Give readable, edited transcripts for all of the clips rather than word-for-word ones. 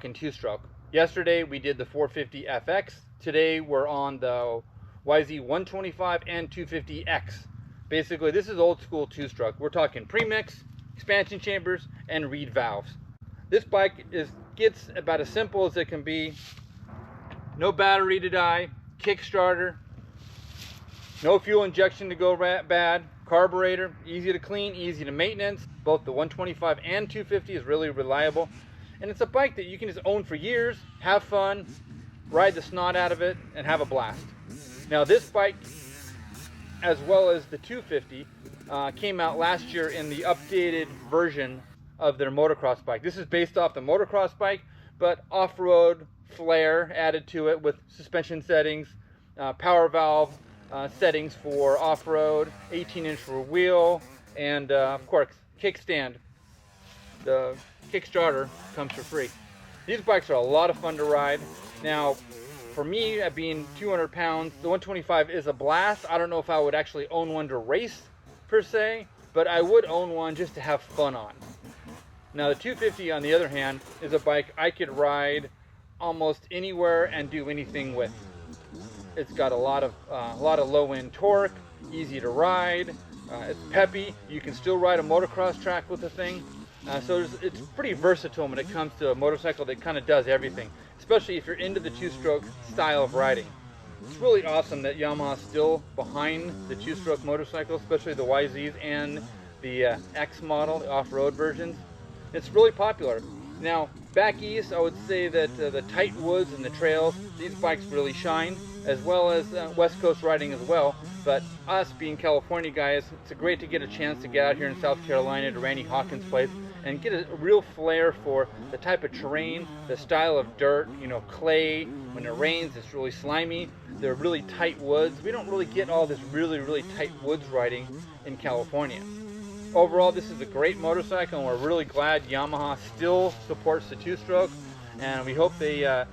talking two-stroke. Yesterday we did the 450FX. Today we're on the YZ125 and 250X. Basically, this is old school two-stroke. We're talking premix, expansion chambers, and reed valves. This bike gets about as simple as it can be. No battery to die, Kickstarter, no fuel injection to go bad, carburetor, easy to clean, easy to maintenance. Both the 125 and 250 is really reliable. And it's a bike that you can just own for years, have fun, ride the snot out of it, and have a blast. Now this bike, as well as the 250, came out last year in the updated version of their motocross bike. This is based off the motocross bike, but off-road flair added to it with suspension settings, power valve settings for off-road, 18-inch rear wheel, and of course, kickstand. The Kickstarter comes for free. These bikes are a lot of fun to ride. Now, for me, at being 200 pounds, the 125 is a blast. I don't know if I would actually own one to race, per se, but I would own one just to have fun on. Now, the 250, on the other hand, is a bike I could ride almost anywhere and do anything with. It's got a lot of low-end torque, easy to ride, it's peppy. You can still ride a motocross track with the thing. So it's pretty versatile when it comes to a motorcycle that kind of does everything, especially if you're into the two-stroke style of riding. It's really awesome that Yamaha's still behind the two-stroke motorcycle, especially the YZs and the X model, the off-road versions. It's really popular. Now, back east, I would say that the tight woods and the trails, these bikes really shine, as well as West Coast riding as well. But us being California guys, it's great to get a chance to get out here in South Carolina to Randy Hawkins' place and get a real flair for the type of terrain, the style of dirt, you know, clay. When it rains, it's really slimy. They're really tight woods. We don't really get all this really tight woods riding in California. Overall, this is a great motorcycle, and we're really glad Yamaha still supports the two-stroke, and we hope they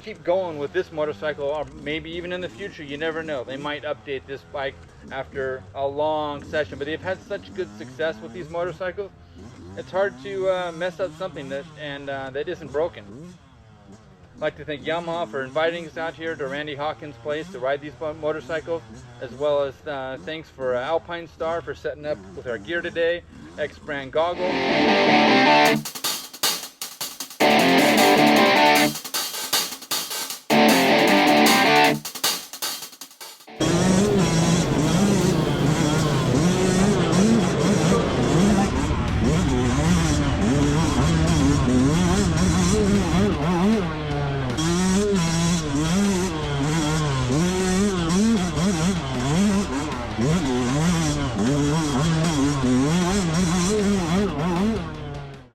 keep going with this motorcycle, or maybe even in the future. You never know, they might update this bike after a long session, but they've had such good success with these motorcycles, it's hard to mess up something that isn't broken. I'd like to thank Yamaha for inviting us out here to Randy Hawkins' place to ride these motorcycles, as well as thanks for Alpine Star for setting up with our gear today, X brand goggles.